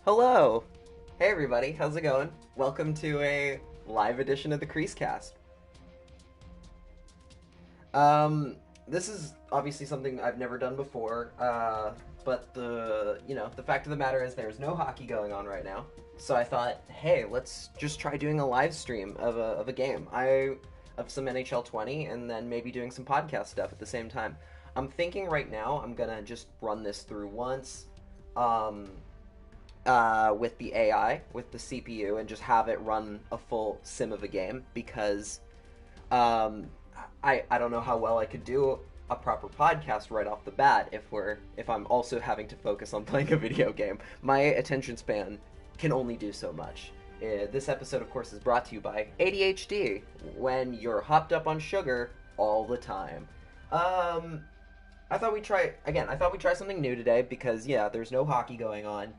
Hello! Hey everybody, how's it going? Welcome to a live edition of the CreaseCast. This is obviously something I've never done before, but the fact of the matter is there's no hockey going on right now. So I thought, hey, let's just try doing a live stream of a game. Of some NHL 20 and then maybe doing some podcast stuff at the same time. I'm thinking right now I'm gonna just run this through once, with the AI, with the CPU, and just have it run a full sim of a game because I don't know how well I could do a proper podcast right off the bat if I'm also having to focus on playing a video game. My attention span can only do so much. This episode, of course, is brought to you by ADHD, when you're hopped up on sugar all the time. I thought we'd try something new today because, yeah, there's no hockey going on.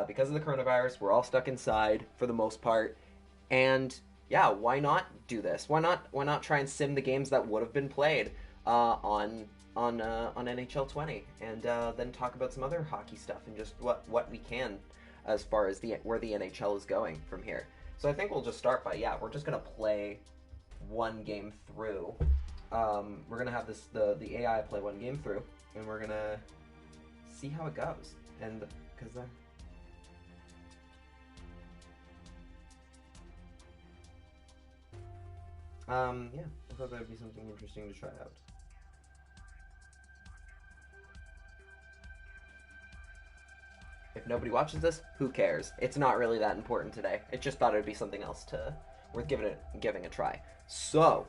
Because of the coronavirus, we're all stuck inside for the most part. And, yeah, why not do this? Why not try and sim the games that would have been played on NHL 20, and then talk about some other hockey stuff and just what we can as far as where the NHL is going from here. So I think we'll just start by, we're just gonna play one game through. We're gonna have the AI play one game through, and we're gonna see how it goes. And because I thought that would be something interesting to try out. If nobody watches this, who cares? It's not really that important today. I just thought it would be something else worth giving a try. So,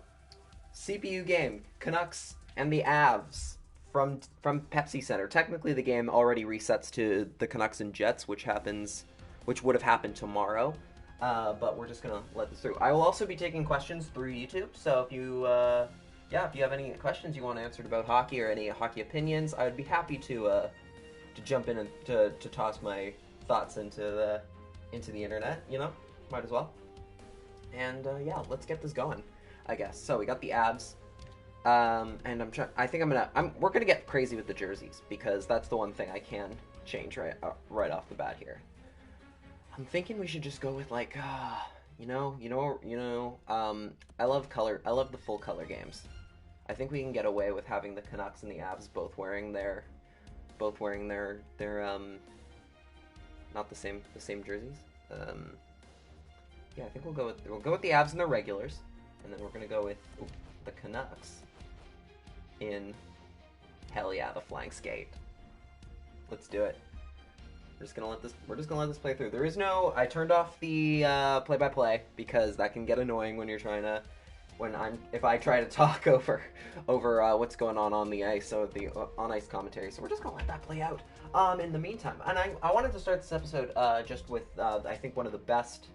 CPU game, Canucks and the Avs from Pepsi Center. Technically, the game already resets to the Canucks and Jets, which would have happened tomorrow. But we're just gonna let this through. I will also be taking questions through YouTube. So if you have any questions you want answered about hockey or any hockey opinions, I would be happy to jump in and to toss my thoughts into the internet. Might as well. And let's get this going, I guess. So we got the Avs, and we're gonna get crazy with the jerseys because that's the one thing I can change right off the bat here. I'm thinking we should just go with I love color. I love the full color games. I think we can get away with having the Canucks and the Avs both wearing their not the same jerseys. I think we'll go with the Avs and the regulars, and then we're gonna go with the Canucks in hell yeah, the flying skate. Let's do it. We're just gonna let this play through. There is no. I turned off the play-by-play because that can get annoying when you're trying to. If I try to talk over what's going on the ice, so the on ice commentary. So we're just gonna let that play out. In the meantime, and I wanted to start this episode just with I think one of the best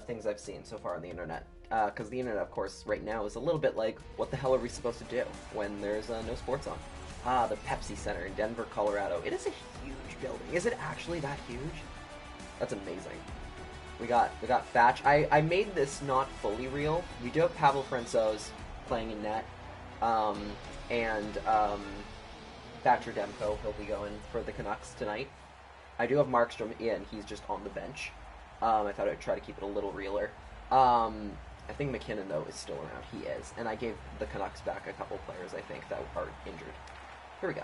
things I've seen so far on the internet. Because the internet, of course, right now is a little bit like, what the hell are we supposed to do when there's no sports on? The Pepsi Center in Denver, Colorado. It is a huge building. Is it actually that huge? That's amazing. We got Thatch. I made this not fully real. We do have Pavel Francouz playing in net, and Thatcher Demko. He'll be going for the Canucks tonight. I do have Markstrom in. He's just on the bench. I thought I'd try to keep it a little realer. I think McKinnon, though, is still around. He is. And I gave the Canucks back a couple players, I think, that are injured. Here we go.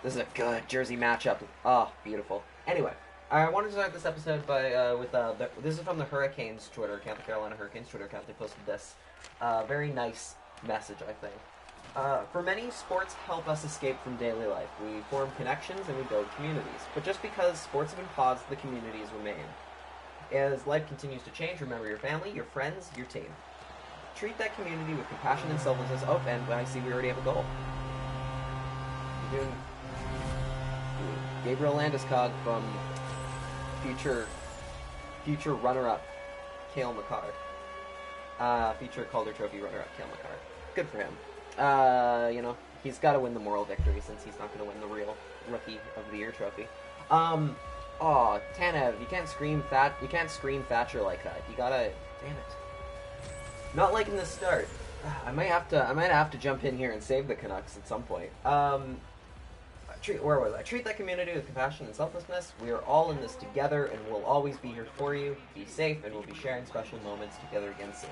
This is a good jersey matchup. Oh, beautiful. Anyway, I wanted to start this episode this is from the Hurricanes Twitter account, the Carolina Hurricanes Twitter account. They posted this very nice message, I think. For many, sports help us escape from daily life. We form connections and we build communities. But just because sports have been paused, the communities remain. As life continues to change, remember your family, your friends, your team. Treat that community with compassion and selflessness. Oh, and I see we already have a goal. We're doing Gabriel Landeskog from future runner-up Cale Makar. Future Calder Trophy runner-up Cale Makar. Good for him. He's got to win the moral victory since he's not going to win the real Rookie of the Year trophy. Oh, Tanev, you can't scream Thatcher like that. You gotta, damn it. Not liking the start. I might have to jump in here and save the Canucks at some point. where was I? Treat that community with compassion and selflessness. We are all in this together, and we'll always be here for you. Be safe, and we'll be sharing special moments together again soon.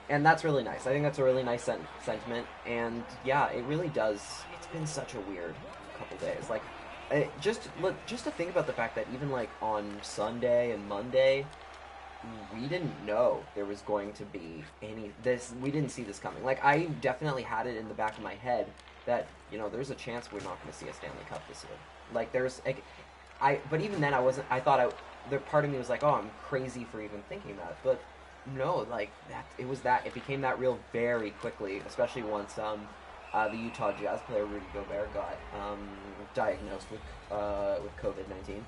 And that's really nice. I think that's a really nice sentiment. And yeah, it really does. It's been such a weird couple days. Like, just to think about the fact that even like on Sunday and Monday, we didn't know there was going to be we didn't see this coming. Like, I definitely had it in the back of my head that, there's a chance we're not going to see a Stanley Cup this year. Like, but even then I thought part of me was like, oh, I'm crazy for even thinking that. But no, like, it became that real very quickly, especially once, the Utah Jazz player Rudy Gobert got, diagnosed with COVID-19.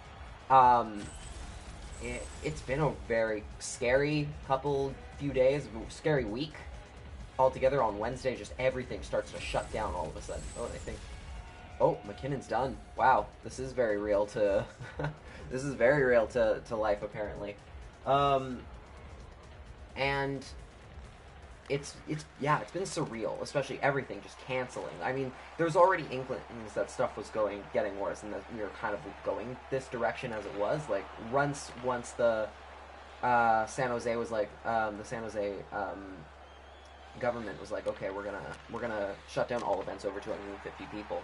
It's been a very scary few days, scary week altogether. On Wednesday, just everything starts to shut down all of a sudden. McKinnon's done. Wow, this is very real to life, apparently. And it's been surreal, especially everything just canceling. I mean, there's already inklings that stuff was getting worse, and that we were kind of going this direction as it was. Like, once the San Jose was like, the San Jose government was like, okay, we're gonna shut down all events over 250 people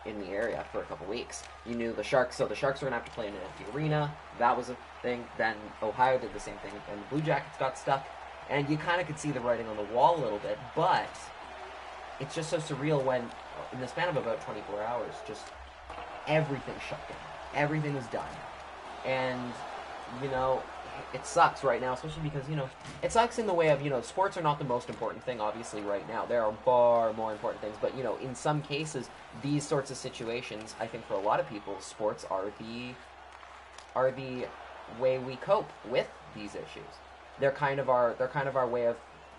in the area for a couple weeks. You knew the Sharks were gonna have to play in an empty arena. That was a thing. Then Ohio did the same thing, and the Blue Jackets got stuck. And you kind of could see the writing on the wall a little bit, but it's just so surreal when, in the span of about 24 hours, just everything shut down. Everything was done. And, it sucks right now, especially because, it sucks in the way of, sports are not the most important thing, obviously, right now. There are far more important things. But, in some cases, these sorts of situations, I think for a lot of people, sports are the way we cope with these issues. They're kind of our way of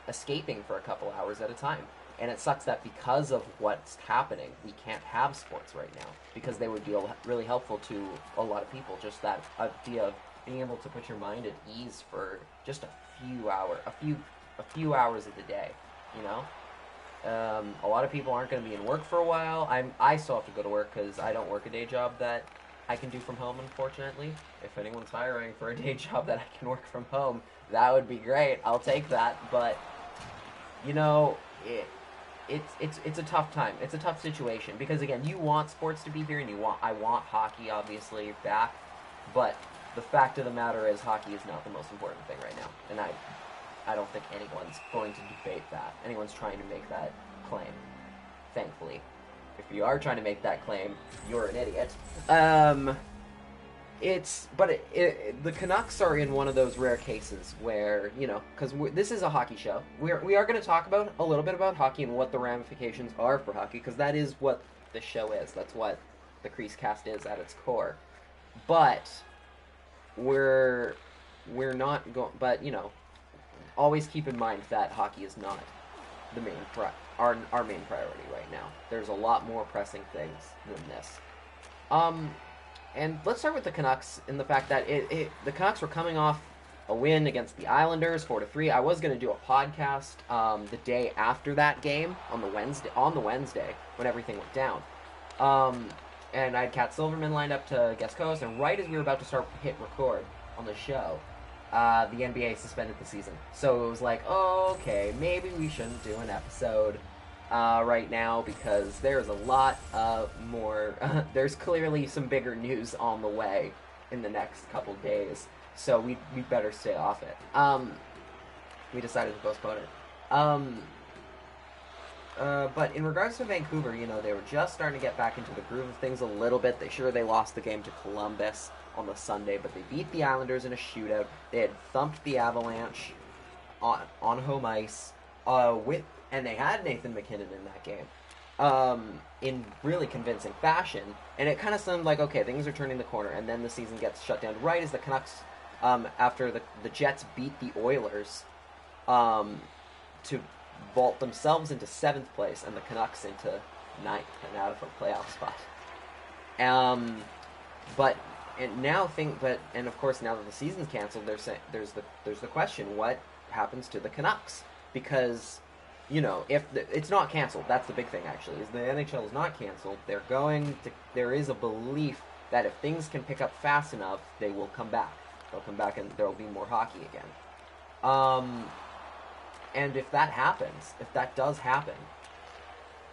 escaping for a couple hours at a time. And it sucks that because of what's happening, we can't have sports right now, because they would be really helpful to a lot of people. Just that idea of being able to put your mind at ease for just a few hours of the day. A lot of people aren't going to be in work for a while. I still have to go to work because I don't work a day job that I can do from home, unfortunately. If anyone's hiring for a day job that I can work from home, that would be great. I'll take that. But, it's a tough time. It's a tough situation because, again, you want sports to be here, and I want hockey, obviously, back. But the fact of the matter is, hockey is not the most important thing right now, and I don't think anyone's going to debate that. Anyone's trying to make that claim, thankfully. If you are trying to make that claim, you're an idiot. The Canucks are in one of those rare cases where, because this is a hockey show. We are going to talk a little bit about hockey and what the ramifications are for hockey, because that is what the show is. That's what the CreaseCast is at its core. But we're not going. But always keep in mind that hockey is not the main our main priority right now. There's a lot more pressing things than this. And let's start with the Canucks and the fact that the Canucks were coming off a win against the Islanders 4-3. I was going to do a podcast the day after that game on the Wednesday when everything went down. And I had Kat Silverman lined up to guest host, and right as we were about to hit record on the show, the NBA suspended the season. So it was like, okay, maybe we shouldn't do an episode right now, because there's a lot more, there's clearly some bigger news on the way in the next couple days, so we better stay off it. We decided to postpone it. But in regards to Vancouver, they were just starting to get back into the groove of things a little bit. They lost the game to Columbus on the Sunday, but they beat the Islanders in a shootout. They had thumped the Avalanche on home ice, and they had Nathan McKinnon in that game, in really convincing fashion. And it kind of seemed like, okay, things are turning the corner, and then the season gets shut down right as the Canucks, after the Jets beat the Oilers, to vault themselves into 7th place and the Canucks into 9th and out of a playoff spot. And of course, now that the season's canceled, there's the question: what happens to the Canucks? Because it's not canceled. That's the big thing, actually, is the NHL is not canceled. There is a belief that if things can pick up fast enough, they will come back. They'll come back and there will be more hockey again. Um, and if that happens, if that does happen,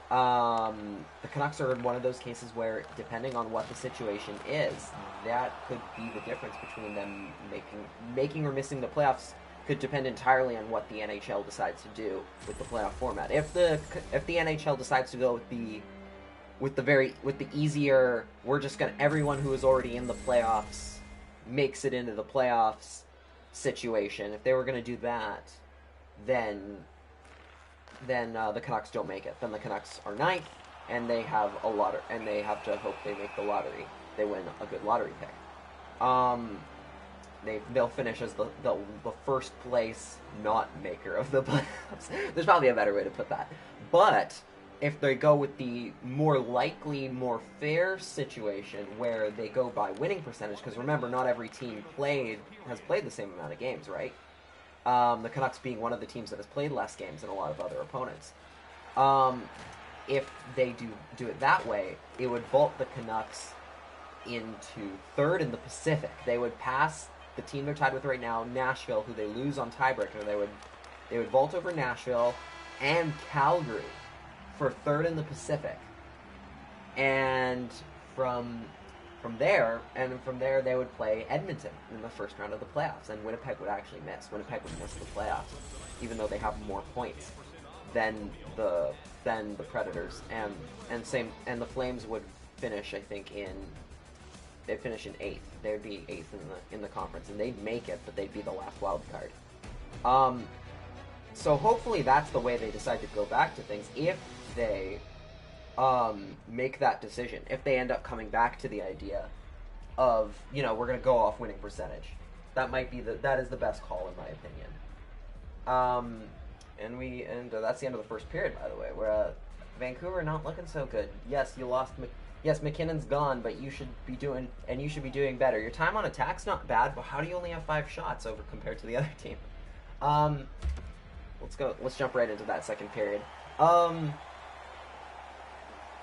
the Canucks are in one of those cases where, depending on what the situation is, that could be the difference between them making or missing the playoffs. Could depend entirely on what the NHL decides to do with the playoff format. If the NHL decides to go with the easier, everyone who is already in the playoffs makes it into the playoffs situation. If they were gonna do that, then the Canucks don't make it. Then the Canucks are ninth, and they have and they have to hope they make the lottery. They win a good lottery pick. They'll finish as the first place not maker of the playoffs. There's probably a better way to put that. But if they go with the more likely, more fair situation where they go by winning percentage, because remember, not every team has played the same amount of games, right? The Canucks being one of the teams that has played less games than a lot of other opponents. If they do it that way, it would vault the Canucks into third in the Pacific. They would pass the team they're tied with right now, Nashville, who they lose on tiebreaker. They would vault over Nashville and Calgary for third in the Pacific. And from there they would play Edmonton in the first round of the playoffs, and Winnipeg would actually miss. Winnipeg would miss the playoffs, even though they have more points than the Predators, and the Flames would finish, I think, they'd finish in eighth. They'd be eighth in the conference, and they'd make it, but they'd be the last wild card. So hopefully that's the way they decide to go back to things. If they make that decision, if they end up coming back to the idea of, we're going to go off winning percentage, that is the best call in my opinion. And that's the end of the first period, by the way, where Vancouver not looking so good. Yes, you lost. Yes, McKinnon's gone, but you should be doing better. Your time on attack's not bad, but how do you only have 5 shots over compared to the other team? Let's jump right into that second period.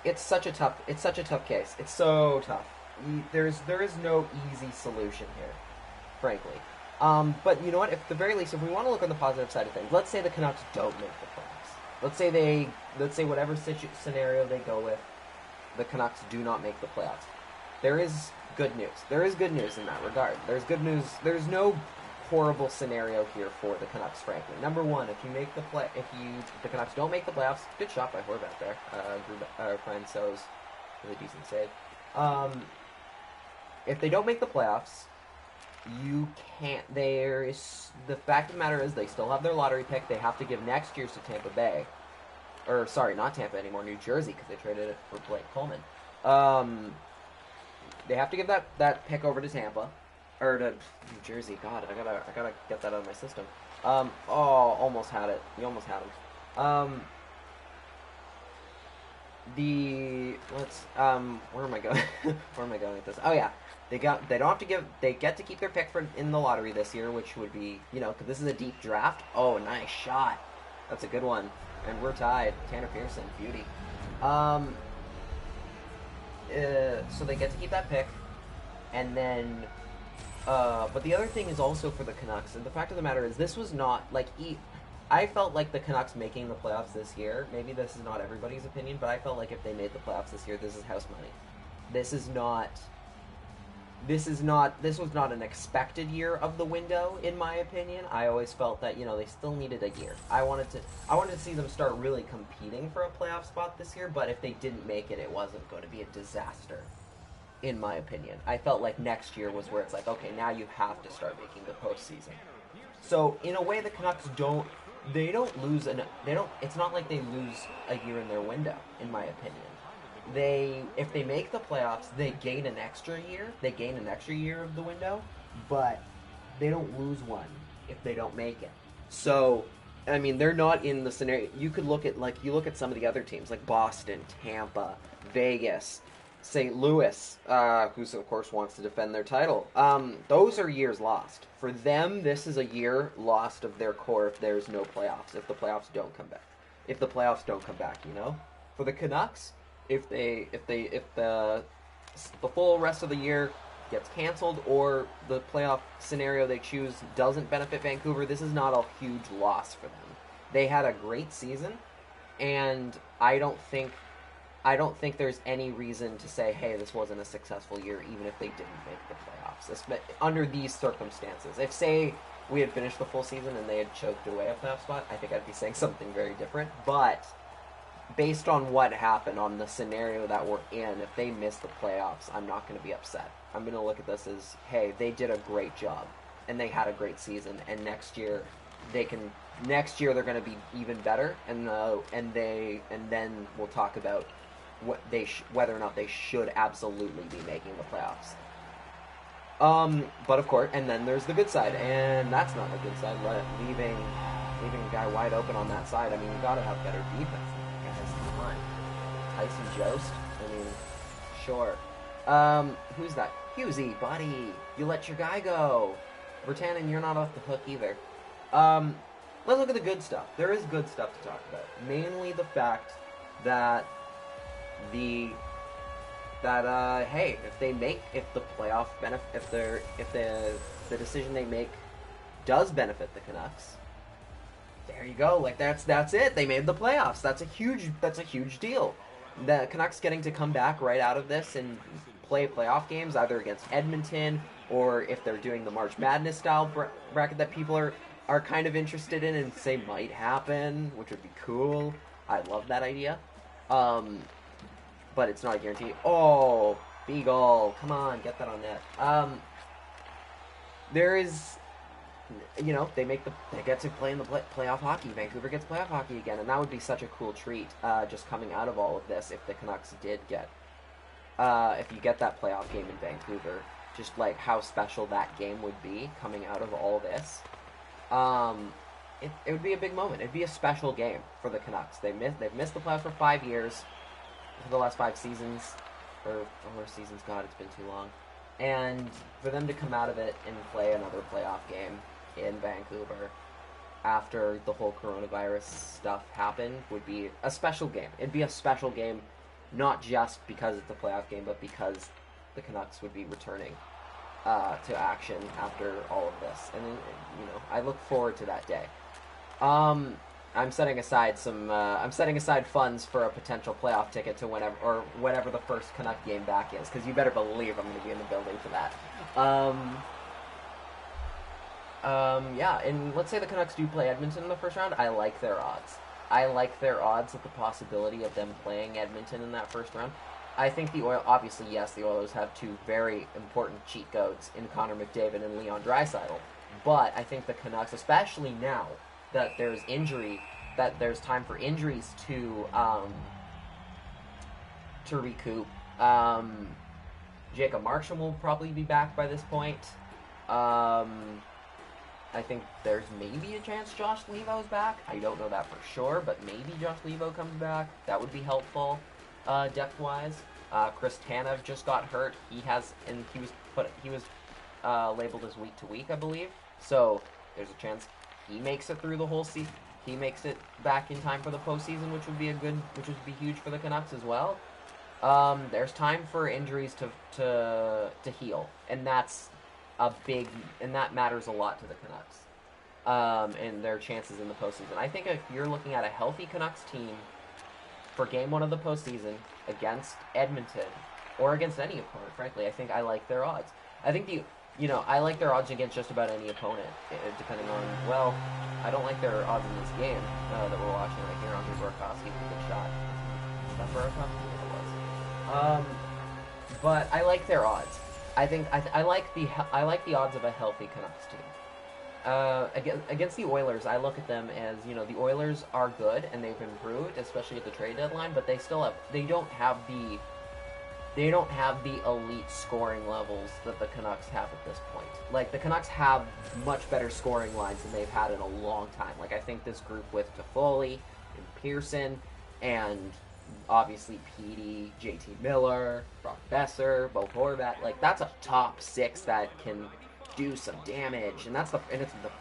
It's such a tough case. It's so tough. There is no easy solution here, frankly. But you know what? At the very least, if we want to look on the positive side of things, let's say the Canucks don't make the playoffs. Let's say whatever scenario they go with, the Canucks do not make the playoffs. There is good news. There is good news in that regard. There's good news. There's no horrible scenario here for the Canucks, frankly. Number one, if the Canucks don't make the playoffs, good shot by Horvat there. Brian So's really decent save. If they don't make the playoffs, you can't. The fact of the matter is they still have their lottery pick. They have to give next year's to Tampa Bay. Or, sorry, not Tampa anymore, New Jersey, because they traded it for Blake Coleman. They have to give that pick over to Tampa. Or to New Jersey. God, I gotta get that out of my system. Almost had it. You almost had him. Where am I going? Where am I going with this? Oh yeah, they don't have to give. They get to keep their pick in the lottery this year, which would be, because this is a deep draft. Oh, nice shot. That's a good one. And we're tied. Tanner Pearson, beauty. So they get to keep that pick, and then. But the other thing is also for the Canucks, and the fact of the matter is, this was not I felt like the Canucks making the playoffs this year. Maybe this is not everybody's opinion, but I felt like if they made the playoffs this year, this is house money. This was not an expected year of the window, in my opinion. I always felt that, they still needed a year. I wanted to see them start really competing for a playoff spot this year, but if they didn't make it, it wasn't going to be a disaster, in my opinion. I felt like next year was where it's like, okay, now you have to start making the postseason. So, in a way, the Canucks it's not like they lose a year in their window, in my opinion. If they make the playoffs, they gain an extra year. They gain an extra year of the window, but they don't lose one if they don't make it. So, I mean, they're not in the scenario. You could look at some of the other teams, like Boston, Tampa, Vegas, St. Louis, who of course wants to defend their title. Those are years lost. For them, this is a year lost of their core if there's no playoffs, if the playoffs don't come back. if the playoffs don't come back. You know, for the Canucks, if the full rest of the year gets canceled or the playoff scenario they choose doesn't benefit Vancouver, this is not a huge loss for them. They had a great season, and I don't think there's any reason to say, hey, this wasn't a successful year, even if they didn't make the playoffs. Under these circumstances, if, say, we had finished the full season and they had choked away a playoff spot, I think I'd be saying something very different. But based on what happened, on the scenario that we're in, if they miss the playoffs, I'm not going to be upset. I'm going to look at this as, hey, they did a great job, and they had a great season, and next year they're going to be even better, and then we'll talk about whether or not they should absolutely be making the playoffs. But of course, and then there's the good side, and that's not the good side. Leaving a guy wide open on that side. I mean, you gotta have better defense than that, guys. Come on, Tyson Jost. I mean, sure. Who's that? Husey, buddy. You let your guy go. Vertanen, you're not off the hook either. Let's look at the good stuff. There is good stuff to talk about. Mainly the fact that hey, if the playoff benefit, if the decision they make does benefit the Canucks, there you go. Like that's it. They made the playoffs. That's a huge deal. The Canucks getting to come back right out of this and play playoff games, either against Edmonton or if they're doing the March Madness style bracket that people are kind of interested in and say might happen, which would be cool. I love that idea. But it's not a guarantee. Oh, Beagle. Come on, get that on net. There is, you know, they get to play in the playoff hockey. Vancouver gets playoff hockey again, and that would be such a cool treat, just coming out of all of this if the Canucks did get, if you get that playoff game in Vancouver, just like how special that game would be coming out of all this. It would be a big moment. It'd be a special game for the Canucks. They've missed the playoffs for 5 years. For the last 5 seasons, or 4 seasons, God, it's been too long. And for them to come out of it and play another playoff game in Vancouver after the whole coronavirus stuff happened would be a special game. It'd be a special game, not just because it's a playoff game, but because the Canucks would be returning to action after all of this. And, you know, I look forward to that day. I'm setting aside funds for a potential playoff ticket to whatever the first Canuck game back is, because you better believe I'm going to be in the building for that. Yeah, and let's say the Canucks do play Edmonton in the first round. I like their odds. I like their odds at the possibility of them playing Edmonton in that first round. I think the Oilers have 2 very important cheat codes in Connor McDavid and Leon Draisaitl, but I think the Canucks, especially now that there's time for injuries to recoup. Jacob Markstrom will probably be back by this point. I think there's maybe a chance Josh Levo's back. I don't know that for sure, but maybe Josh Levo comes back. That would be helpful, depth-wise. Chris Tanev just got hurt. He was labeled as week to week, I believe. So there's a chance he makes it through the whole season. He makes it back in time for the postseason, which would be huge for the Canucks as well. There's time for injuries to heal, and that matters a lot to the Canucks, and their chances in the postseason. I think if you're looking at a healthy Canucks team for Game 1 of the postseason against Edmonton or against any opponent, frankly, I think I like their odds. I think I like their odds against just about any opponent, depending on, well, I don't like their odds in this game that we're watching right here on Burakovsky. Good shot. Is that Burakovsky? It was. But I like their odds. I think I like the odds of a healthy Canucks team. Against the Oilers, I look at them as, the Oilers are good and they've improved, especially at the trade deadline, but they don't have the elite scoring levels that the Canucks have at this point. Like, the Canucks have much better scoring lines than they've had in a long time. Like, I think this group with Toffoli and Pearson and obviously Petey, JT Miller, Brock Besser, Bo Horvat, like, that's a top 6 that can do some damage. And it's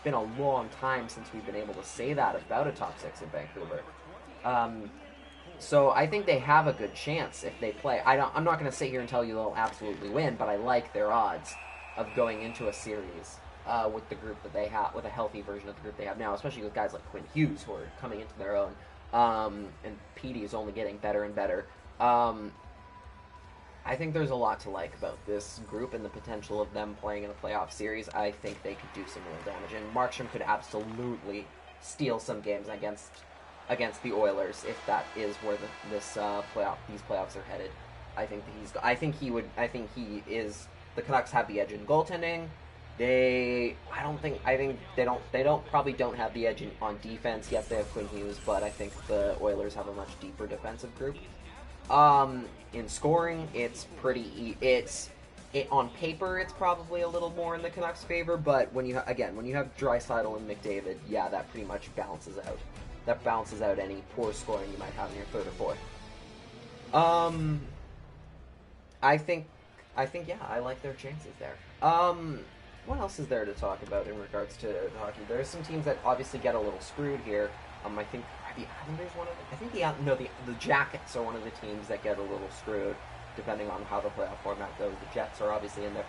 been a long time since we've been able to say that about a top 6 in Vancouver. So I think they have a good chance if they play. I'm not going to sit here and tell you they'll absolutely win, but I like their odds of going into a series with the group that they have, with a healthy version of the group they have now, especially with guys like Quinn Hughes who are coming into their own, and Petey is only getting better and better. I think there's a lot to like about this group and the potential of them playing in a playoff series. I think they could do some real damage, and Markstrom could absolutely steal some games against the Oilers if that is where these playoffs are headed. I think he is. The Canucks have the edge in goaltending. They probably don't have the edge on defense. Yes, they have Quinn Hughes, but I think the Oilers have a much deeper defensive group. In scoring, on paper, it's probably a little more in the Canucks' favor, but when you have Draisaitl and McDavid, yeah, that pretty much balances out. That balances out any poor scoring you might have in your third or fourth. I think, yeah, I like their chances there. What else is there to talk about in regards to hockey? There's some teams that obviously get a little screwed here. I think the Islanders one of them. I think the Jackets are one of the teams that get a little screwed, depending on how the playoff format goes. The Jets are obviously in there.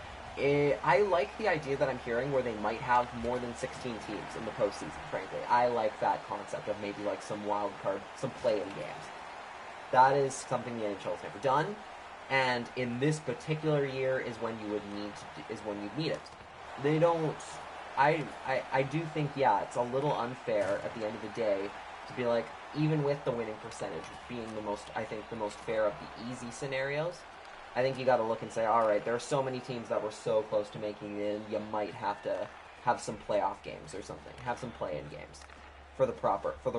I like the idea that I'm hearing where they might have more than 16 teams in the postseason, frankly. I like that concept of maybe like some wild card, some play-in games. That is something the NHL has never done, and in this particular year is when you need it. They don't. I do think, yeah, it's a little unfair at the end of the day to be like, even with the winning percentage being the most fair of the easy scenarios, I think you got to look and say, all right, there are so many teams that were so close to making it in, you might have to have some playoff games or something, have some play-in games for the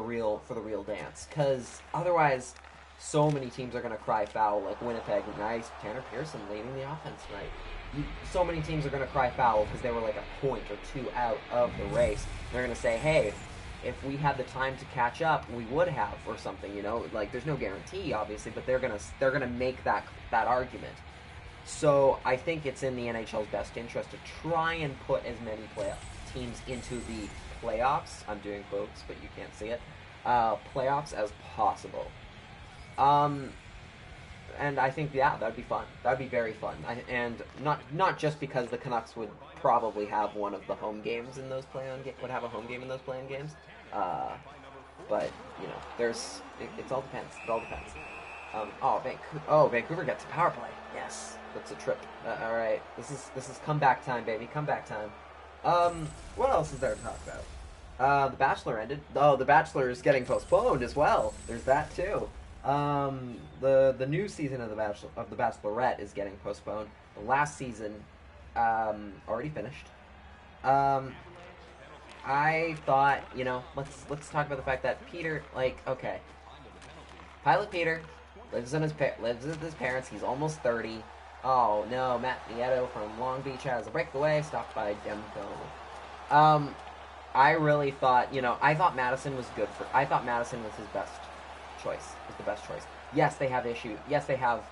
real dance, because otherwise, so many teams are going to cry foul, like Winnipeg. Nice, Tanner Pearson leading the offense right. So many teams are going to cry foul because they were like a point or two out of the race. They're going to say, hey, if we had the time to catch up, we would have, or something, you know? Like, there's no guarantee, obviously, but they're gonna make that argument. So I think it's in the NHL's best interest to try and put as many playoff teams into the playoffs. I'm doing quotes, but you can't see it. Playoffs as possible. And I think, yeah, that'd be fun. That'd be very fun. And not just because the Canucks would probably have one of the home games in those would have a home game in those play-in games. But you know, it all depends. It all depends. Vancouver gets a power play. Yes, that's a trip. All right, this is comeback time, baby. Comeback time. What else is there to talk about? The Bachelor ended. Oh, The Bachelor is getting postponed as well. There's that too. The new season of the Bachelorette is getting postponed. The last season already finished. I thought, you know, let's talk about the fact that Peter, like, okay, Pilot Peter lives with his parents. He's almost 30. Oh no, Matt Nieto from Long Beach has a breakaway, stopped by Demko. I really thought, you know, I thought Madison was his best choice. Was the best choice. Yes, they have issues. Yes, they have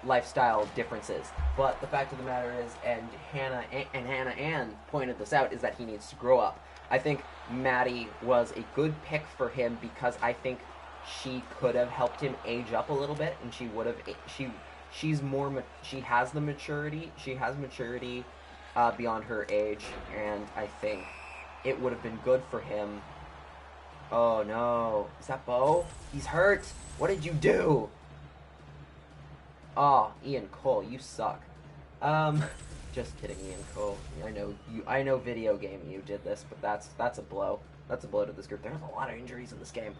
lifestyle differences. But the fact of the matter is, and Hannah Ann pointed this out, is that he needs to grow up. I think Maddie was a good pick for him because I think she could have helped him age up a little bit, and she would have. She has the maturity. She has maturity beyond her age, and I think it would have been good for him. Oh no, is that Bo? He's hurt. What did you do? Oh, Ian Cole, you suck. Just kidding, Ian Cole. I know video game you did this, but that's a blow. That's a blow to this group. There's a lot of injuries in this game.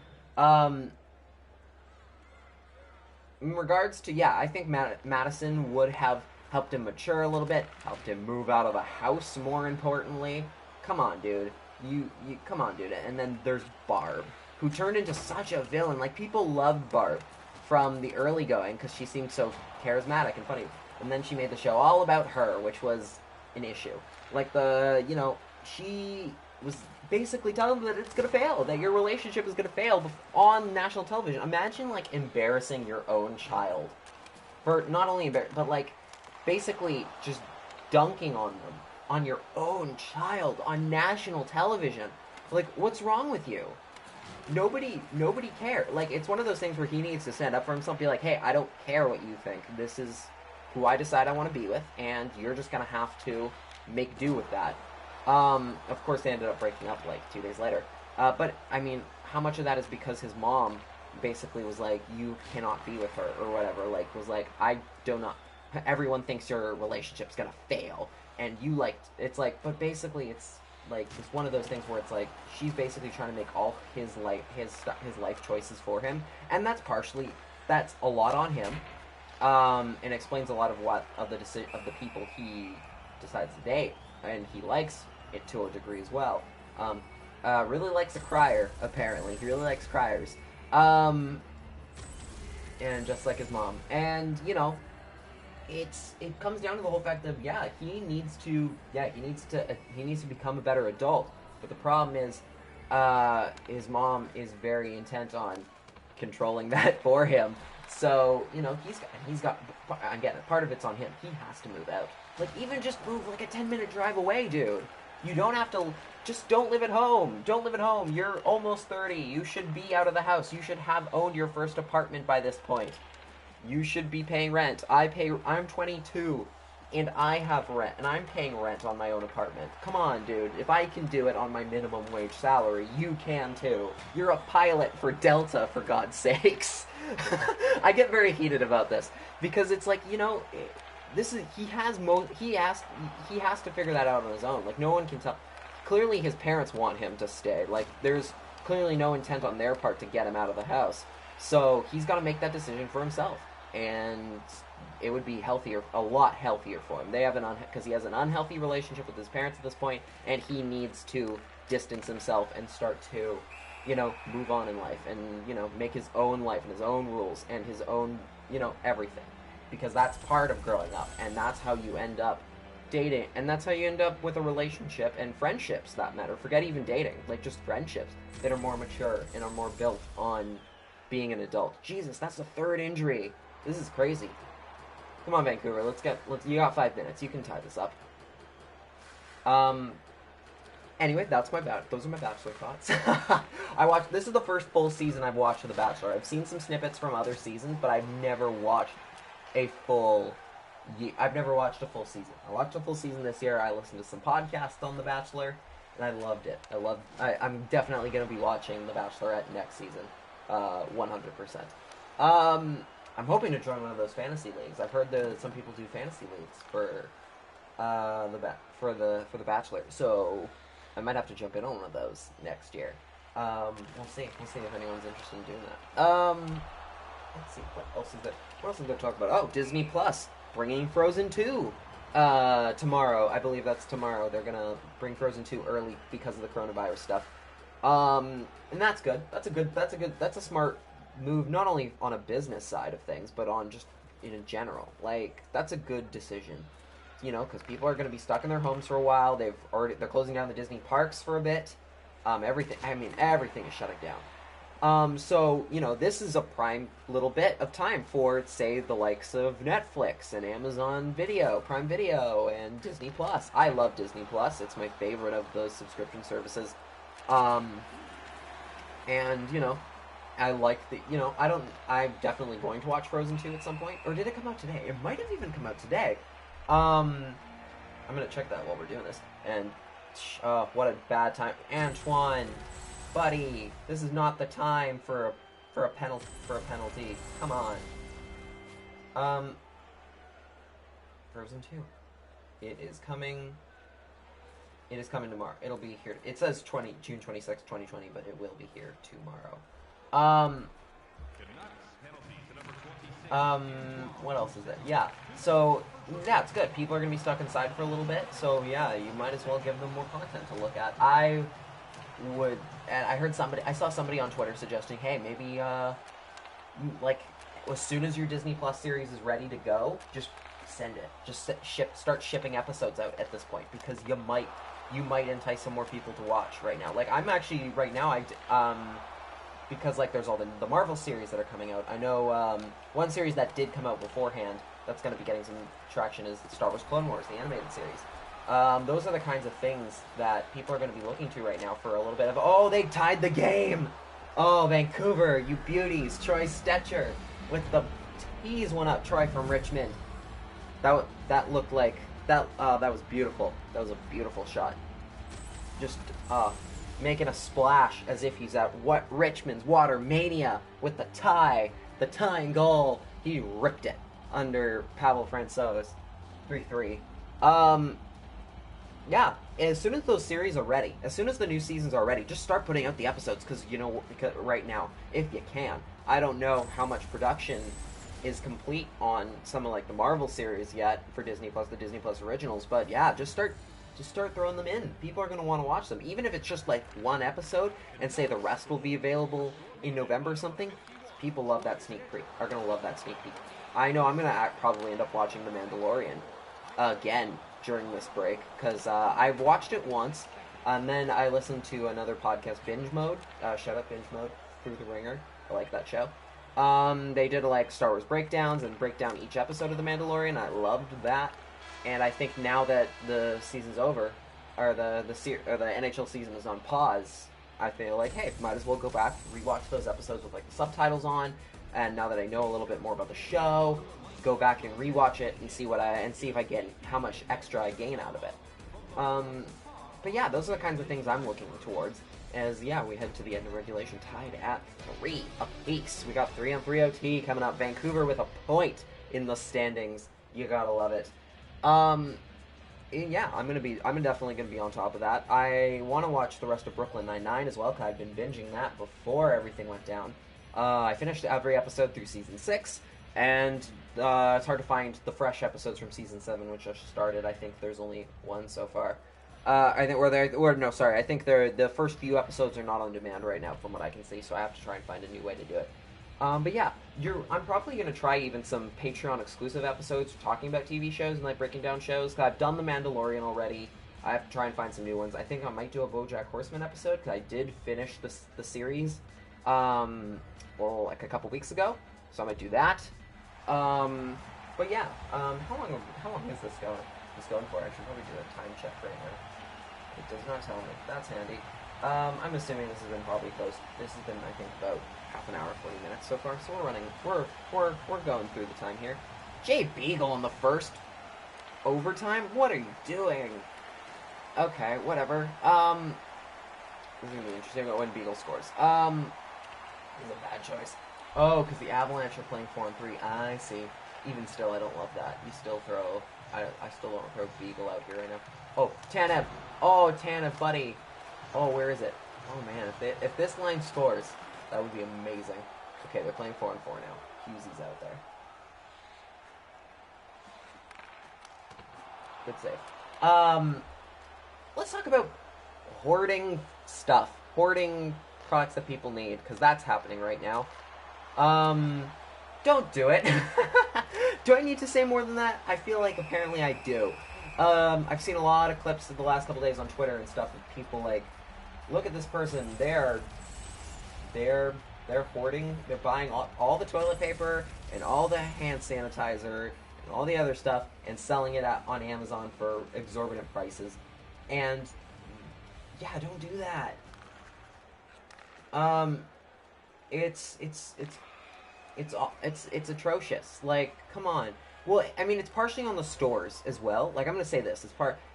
In regards to, yeah, I think Madison would have helped him mature a little bit, helped him move out of the house, more importantly. Come on, dude. You come on, dude. And then there's Barb, who turned into such a villain. Like, people loved Barb from the early going because she seemed so charismatic and funny. And then she made the show all about her, which was an issue. Like, she was basically telling them that it's going to fail, that your relationship is going to fail on national television. Imagine, like, embarrassing your own child. For not only but, like, basically just dunking on them, on your own child, on national television. Like, what's wrong with you? nobody care. Like, it's one of those things where he needs to stand up for himself, be like, hey, I don't care what you think. This is who I decide I want to be with, and you're just gonna have to make do with that. Of course, they ended up breaking up like 2 days later. But I mean, how much of that is because his mom basically was like, you cannot be with her or whatever. Like, was like, I do not. Everyone thinks your relationship's gonna fail, and you like. It's like, but basically, it's like it's one of those things where it's like she's basically trying to make all his life choices for him, and that's a lot on him, and explains a lot of the people he decides to date, and he likes it to a degree as well. Really likes a crier, apparently. He really likes criers. And just like his mom. And, it comes down to the whole fact of, he needs to become a better adult. But the problem is, his mom is very intent on controlling that for him. So, he's got, again, part of it's on him. He has to move out. Like, even just move like a 10-minute drive away, dude. You don't have to, just don't live at home. Don't live at home. You're almost 30. You should be out of the house. You should have owned your first apartment by this point. You should be paying rent. I'm 22, and I have rent, and I'm paying rent on my own apartment. Come on, dude. If I can do it on my minimum wage salary, you can too. You're a pilot for Delta, for God's sakes. I get very heated about this, because it's like, he has to figure that out on his own. Like, no one can tell. Clearly his parents want him to stay. Like, there's clearly no intent on their part to get him out of the house. So he's got to make that decision for himself, and it would be a lot healthier for him. Because he has an unhealthy relationship with his parents at this point, and he needs to distance himself and start to, move on in life, and make his own life and his own rules and his own, everything. Because that's part of growing up, and that's how you end up dating, and that's how you end up with a relationship and friendships, that matter. Forget even dating, like just friendships that are more mature and are more built on being an adult. Jesus, that's the third injury. This is crazy. Come on, Vancouver, you got 5 minutes. You can tie this up. Anyway, those are my Bachelor thoughts. This is the first full season I've watched of The Bachelor. I've seen some snippets from other seasons, but I've never watched a full season. I watched a full season this year. I listened to some podcasts on The Bachelor, and I loved it. I'm definitely going to be watching The Bachelorette next season, 100%. I'm hoping to join one of those fantasy leagues. I've heard that some people do fantasy leagues for the Bachelor, so I might have to jump in on one of those next year. We'll see if anyone's interested in doing that. Let's see, what else is there to talk about? Oh, Disney Plus bringing Frozen 2 tomorrow. I believe that's tomorrow. They're gonna bring Frozen 2 early because of the coronavirus stuff. And that's good. That's a smart move, not only on a business side of things, but on just in general. Like, that's a good decision. Because people are going to be stuck in their homes for a while. They're closing down the Disney parks for a bit. Everything is shutting down. So, this is a prime little bit of time for, say, the likes of Netflix and Amazon Video, Prime Video, and Disney Plus. I love Disney Plus. It's my favorite of those subscription services. I like I'm definitely going to watch Frozen 2 at some point. Or did it come out today? It might have even come out today. I'm gonna check that while we're doing this. And, what a bad time. Antoine, buddy, this is not the time for a penalty. Come on. Frozen 2. It is coming tomorrow. It'll be here. It says June 26, 2020, but it will be here tomorrow. What else is there? Yeah. So, yeah, it's good. People are going to be stuck inside for a little bit, so yeah, you might as well give them more content to look at. I saw somebody on Twitter suggesting, hey, maybe, like, as soon as your Disney Plus series is ready to go, just send it. Just start shipping episodes out at this point, because you might entice some more people to watch right now. Like, I'm actually, right now, because, like, there's all the Marvel series that are coming out. I know, one series that did come out beforehand that's going to be getting some traction is Star Wars Clone Wars, the animated series. Those are the kinds of things that people are going to be looking to right now for a little bit of, oh, they tied the game! Oh, Vancouver, you beauties. Troy Stetcher with the tease one up Troy from Richmond. That looked like that was beautiful. That was a beautiful shot. Just making a splash as if he's at Richmond's Water Mania with the tying goal. He ripped it under Pavel Francouz, 3-3. Yeah, as soon as those series are ready, as soon as the new seasons are ready, just start putting out the episodes because right now, if you can, I don't know how much production is complete on some of like the Marvel series yet for Disney Plus, the Disney Plus originals, but yeah, just start throwing them in. People are going to want to watch them, even if it's just like one episode, and say the rest will be available in November or something. People love that sneak peek. Are going to love that sneak peek. I know I'm going to probably end up watching The Mandalorian again during this break because I've watched it once, and then I listened to another podcast, Binge Mode. Shout out Binge Mode, Through the Ringer. I like that show. They did like Star Wars breakdowns and break down each episode of The Mandalorian. I loved that, and I think now that the season's over, or the NHL season is on pause, I feel like, hey, might as well go back, rewatch those episodes with like the subtitles on, and now that I know a little bit more about the show, go back and rewatch it and see if I get how much extra I gain out of it. But yeah, those are the kinds of things I'm looking towards. As yeah, we head to the end of regulation, tied at 3 apiece. We got 3-on-3 OT coming up. Vancouver with a point in the standings. You gotta love it. Yeah, I'm definitely gonna be on top of that. I want to watch the rest of Brooklyn Nine-Nine as well, because I've been binging that before everything went down. I finished every episode through season 6, and it's hard to find the fresh episodes from season 7, which just started. I think there's only one so far. I think the first few episodes are not on demand right now, from what I can see. So I have to try and find a new way to do it. But yeah, I'm probably gonna try even some Patreon exclusive episodes talking about TV shows and like breaking down shows. Cause I've done The Mandalorian already. I have to try and find some new ones. I think I might do a BoJack Horseman episode because I did finish the series, like a couple weeks ago. So I might do that. But yeah, how long is this going for? I should probably do a time check right now. It does not tell me. That's handy. I'm assuming this has been probably close. This has been, I think, about half an hour, 40 minutes so far. So we're going through the time here. Jay Beagle in the first overtime? What are you doing? Okay, whatever. This is gonna be interesting when Beagle scores. This is a bad choice. Oh, because the Avalanche are playing 4-on-3. I see. Even still, I don't love that. You still throw... I still don't throw Beagle out here right now. Oh, Tanev. Oh, Tanev, buddy. Oh, where is it? Oh, man. If this line scores, that would be amazing. Okay, they're playing 4-on-4 now. Hughesy's out there. Good save. Let's talk about hoarding stuff. Hoarding products that people need, because that's happening right now. Don't do it. Do I need to say more than that? I feel like apparently I do. I've seen a lot of clips of the last couple days on Twitter and stuff of people like, look at this person, they're hoarding, they're buying all the toilet paper and all the hand sanitizer and all the other stuff and selling it on Amazon for exorbitant prices. And yeah, don't do that. It's atrocious. Like, come on. Well, I mean, it's partially on the stores as well. Like, I'm gonna say this.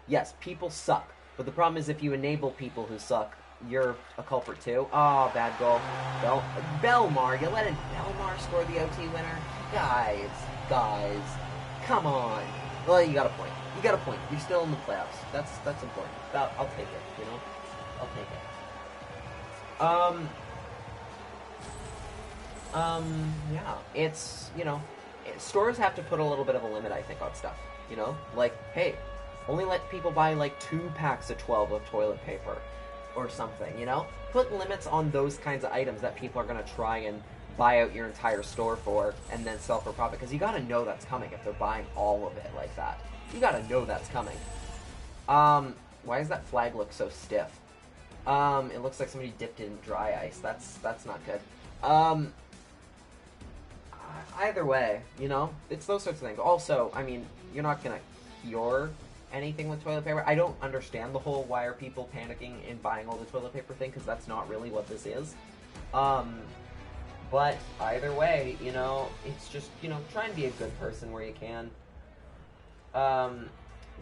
Yes, people suck. But the problem is if you enable people who suck, you're a culprit too. Oh, bad goal. Belmar, you let in Belmar score the OT winner? Guys. Come on. Well, you got a point. You're still in the playoffs. That's important. I'll take it, you know? I'll take it. Yeah, it's, stores have to put a little bit of a limit, I think, on stuff, Like, hey, only let people buy, like, 2 packs of 12 of toilet paper or something, Put limits on those kinds of items that people are going to try and buy out your entire store for and then sell for profit, because you got to know that's coming if they're buying all of it like that. You got to know that's coming. Why does that flag look so stiff? It looks like somebody dipped it in dry ice. That's not good. Either way, it's those sorts of things. Also, I mean, you're not gonna cure anything with toilet paper. I don't understand the whole why are people panicking and buying all the toilet paper thing, because that's not really what this is. Um, but either way, you know, it's just, you know, try and be a good person where you can. Um,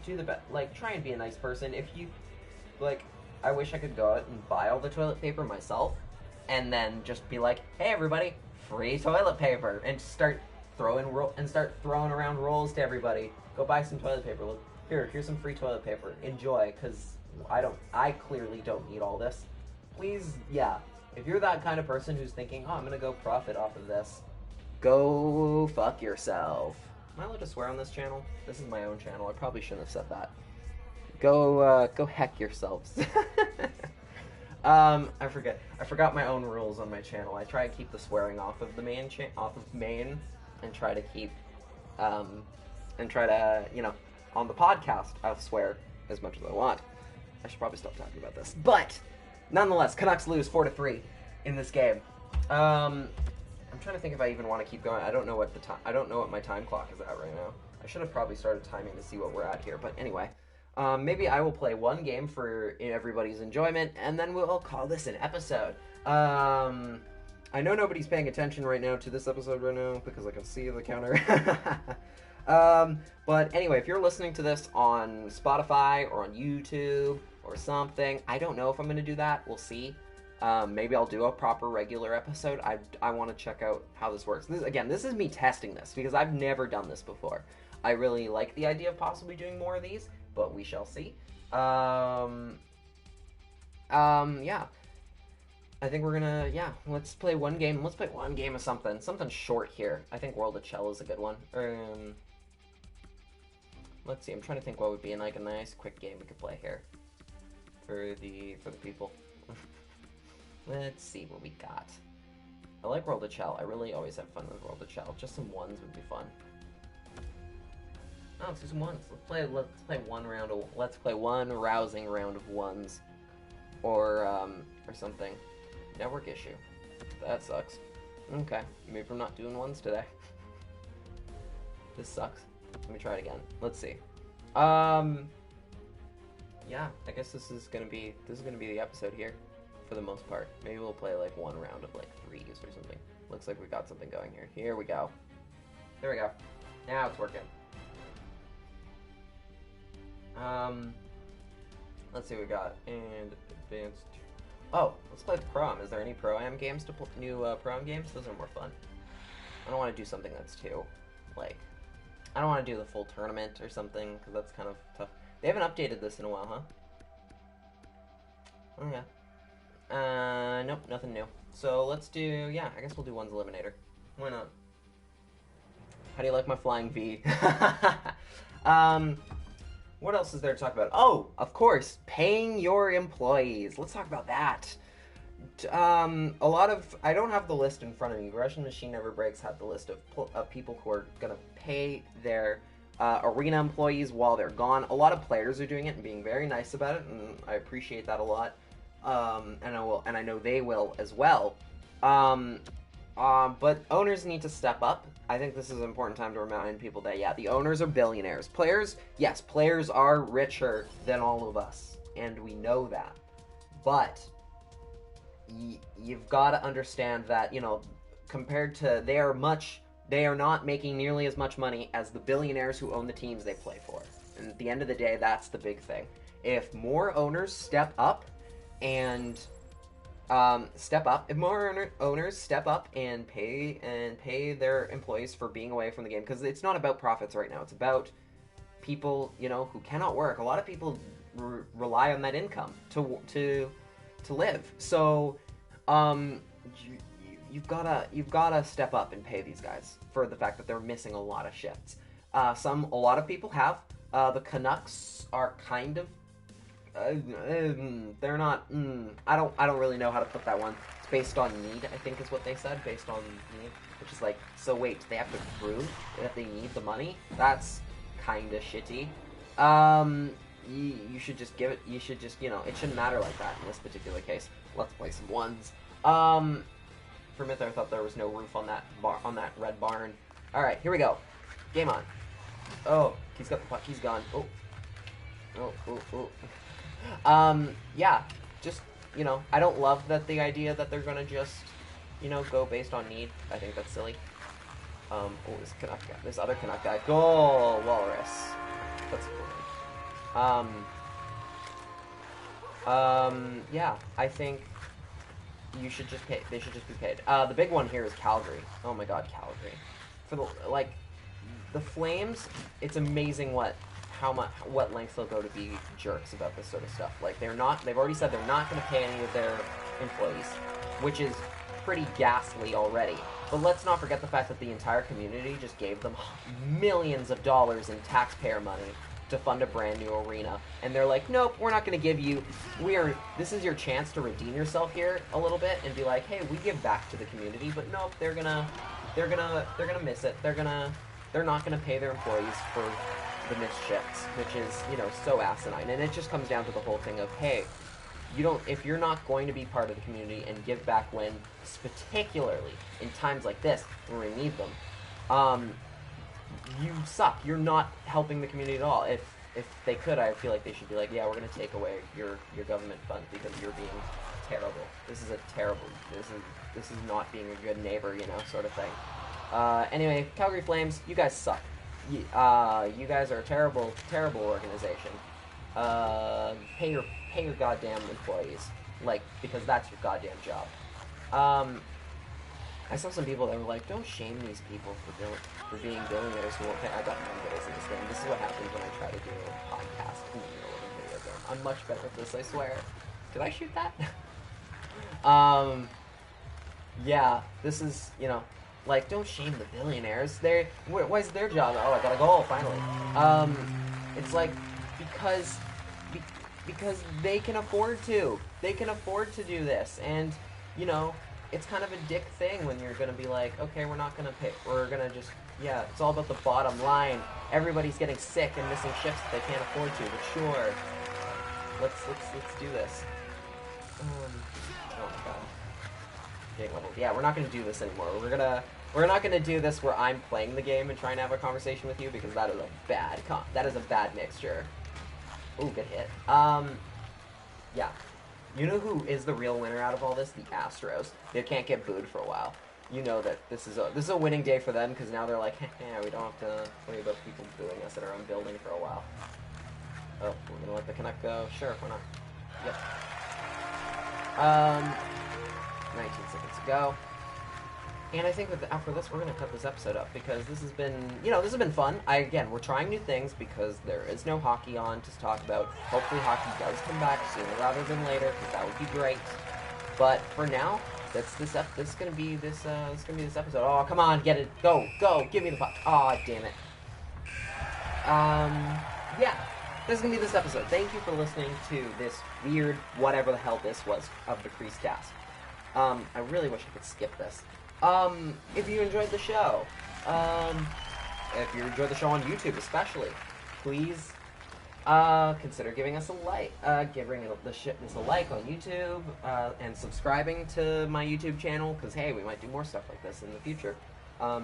do the best, like, try and be a nice person. If you, like, I wish I could go out and buy all the toilet paper myself, and then just be like, hey everybody, free toilet paper, and start throwing around rolls to everybody. Go buy some toilet paper. Look, here's some free toilet paper. Enjoy, because I clearly don't need all this. Please, yeah. If you're that kind of person who's thinking, oh, I'm gonna go profit off of this, go fuck yourself. Am I allowed to swear on this channel? This is my own channel. I probably shouldn't have said that. Go heck yourselves. I forgot my own rules on my channel. I try to keep the swearing off of the main, and try to keep, you know, on the podcast, I'll swear as much as I want. I should probably stop talking about this. But, nonetheless, Canucks lose 4-3 in this game. I'm trying to think if I even want to keep going. I don't know what my time clock is at right now. I should have probably started timing to see what we're at here. But anyway, maybe I will play one game for everybody's enjoyment, and then we'll call this an episode. I know nobody's paying attention right now to this episode right now because I can see the counter. But anyway, if you're listening to this on Spotify or on YouTube or something, I don't know if I'm going to do that. We'll see. Maybe I'll do a proper regular episode. I want to check out how this works. This is me testing this because I've never done this before. I really like the idea of possibly doing more of these, but we shall see. Yeah. I think we're gonna, let's play one game. Let's play one game of something short here. I think World of Chell is a good one. Let's see, I'm trying to think what would be like a nice quick game we could play here for the people. Let's see what we got. I like World of Chell. I really always have fun with World of Chell. Just some ones would be fun. Oh, let's do some ones. Let's play one rousing round of ones, or something. Network issue. That sucks. Okay, maybe we're not doing ones today. This sucks. Let me try it again. Let's see. Yeah, I guess this is gonna be the episode here, for the most part. Maybe we'll play like one round of like threes or something. Looks like we got something going here. Here we go. There we go. Now it's working. Let's see what we got. And advanced. Oh, let's play Pro-Am. Is there any Pro-Am games to new Pro-Am games? Those are more fun. I don't want to do something that's too, like, I don't want to do the full tournament or something, because that's kind of tough. They haven't updated this in a while, huh? Oh, yeah. Nope, nothing new. So let's do, I guess we'll do one's Eliminator. Why not? How do you like my flying V? What else is there to talk about? Oh, of course, paying your employees. Let's talk about that. I don't have the list in front of me. Russian Machine Never Breaks had the list of people who are going to pay their arena employees while they're gone. A lot of players are doing it and being very nice about it, and I appreciate that a lot. And I know they will as well. But owners need to step up. I think this is an important time to remind people that, the owners are billionaires. Players are richer than all of us, and we know that. But you've got to understand that, compared to, they are not making nearly as much money as the billionaires who own the teams they play for. And at the end of the day, that's the big thing. If more owners step up and if more owners step up and pay their employees for being away from the game, because it's not about profits right now. It's about people, who cannot work. A lot of people rely on that income to live. So, you've gotta step up and pay these guys for the fact that they're missing a lot of shifts. A lot of people have. The Canucks are kind of. They're not. I don't really know how to put that one. It's based on need, I think is what they said. Based on need, which is like, so wait, they have to prove that they need the money? That's kind of shitty. You should just give it. You should just, it shouldn't matter like that in this particular case. Let's play some ones. For a minute there, I thought there was no roof on that that red barn. All right, here we go. Game on. Oh, he's got the puck. He's gone. Oh. Just, I don't love that the idea that they're gonna just go based on need. I think that's silly. This Canuck guy. This other Canuck guy. Goal, Walrus. That's cool. Yeah, I think you should just pay. They should just be paid. The big one here is Calgary. Oh my God, Calgary. For the Flames, it's amazing what lengths they'll go to be jerks about this sort of stuff. Like they've already said they're not going to pay any of their employees, which is pretty ghastly already. But let's not forget the fact that the entire community just gave them millions of dollars in taxpayer money to fund a brand new arena, and they're like, nope, we're not going to give you. This is your chance to redeem yourself here a little bit and be like, hey, we give back to the community. But nope, they're gonna miss it. They're not gonna pay their employees for the missed shifts, which is so asinine. And it just comes down to the whole thing of, hey, if you're not going to be part of the community and give back when, particularly in times like this when we need them, you suck. You're not helping the community at all. If they could, I feel like they should be like, yeah, we're going to take away your government funds because you're being terrible. This is this is not being a good neighbor, sort of thing. Anyway, Calgary Flames, you guys suck. You guys are a terrible, terrible organization. Pay your goddamn employees, because that's your goddamn job. I saw some people that were like, don't shame these people for being billionaires who won't pay. I got Mondays in this game. This is what happens when I try to do a podcast in the middle of a video game. I'm much better at this, I swear. Did I shoot that? Yeah, this is, don't shame the billionaires. Why is their job? Oh, I got a goal, finally. It's like, because they can afford to. They can afford to do this, and, it's kind of a dick thing when you're gonna be like, okay, we're not gonna pay, we're gonna just, it's all about the bottom line. Everybody's getting sick and missing shifts that they can't afford to, but sure, let's do this. Oh my God. Getting leveled. Yeah, we're not gonna do this anymore. We're not gonna do this where I'm playing the game and trying to have a conversation with you, because that is a bad mixture. Ooh, good hit. Yeah. You know who is the real winner out of all this? The Astros. They can't get booed for a while. You know that this is a winning day for them, because now they're like, yeah, we don't have to worry about people booing us at our own building for a while. Oh, we're gonna let the Canuck go. Sure, why not? Yep. 19 seconds to go. And I think after this, we're going to cut this episode up, because this has been fun. We're trying new things because there is no hockey on to talk about. Hopefully hockey does come back sooner rather than later, because that would be great. But for now, this is going to be this episode. Oh, come on, get it. Go, give me the puck. Oh, damn it. Yeah, this is going to be this episode. Thank you for listening to this weird, whatever the hell this was, of the CreaseCast. I really wish I could skip this. If you enjoyed the show, if you enjoyed the show on YouTube especially, please, consider giving us a like, giving this a like on YouTube, and subscribing to my YouTube channel, because, hey, we might do more stuff like this in the future,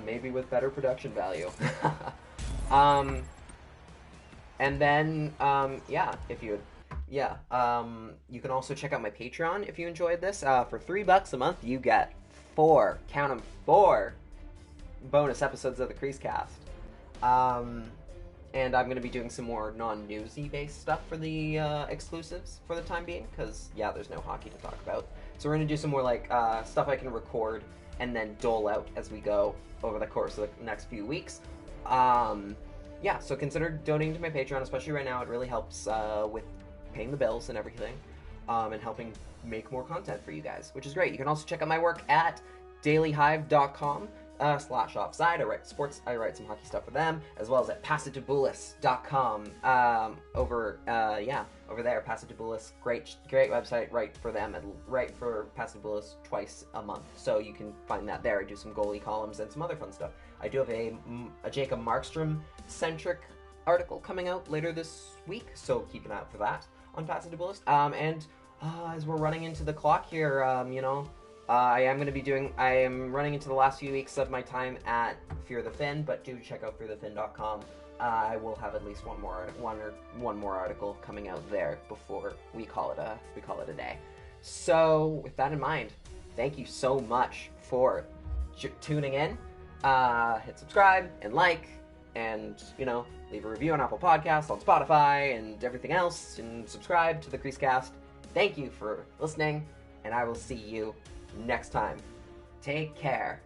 maybe with better production value. And then, you can also check out my Patreon if you enjoyed this. For $3 a month, you get 4 bonus episodes of the CreaseCast. And I'm going to be doing some more non-newsy based stuff for the exclusives for the time being, because, there's no hockey to talk about. So we're going to do some more, stuff I can record and then dole out as we go over the course of the next few weeks. So consider donating to my Patreon, especially right now. It really helps with paying the bills and everything, and helping make more content for you guys, which is great. You can also check out my work at dailyhive.com/offside. I write sports, I write some hockey stuff for them, as well as at passitobulis.com. Over there, Passitobulis, great website, write for them, and write for Passitobulis twice a month, so you can find that there. I do some goalie columns and some other fun stuff. I do have a Jacob Markstrom-centric article coming out later this week, so keep an eye out for that on Passitobulis. As we're running into the clock here, I am running into the last few weeks of my time at Fear the Fin, but do check out fearthefin.com. I will have at least one more article coming out there before we call it a day. So with that in mind, thank you so much for tuning in. Hit subscribe and like, and, leave a review on Apple Podcasts, on Spotify, and everything else, and subscribe to the CreaseCast. Thank you for listening, and I will see you next time. Take care.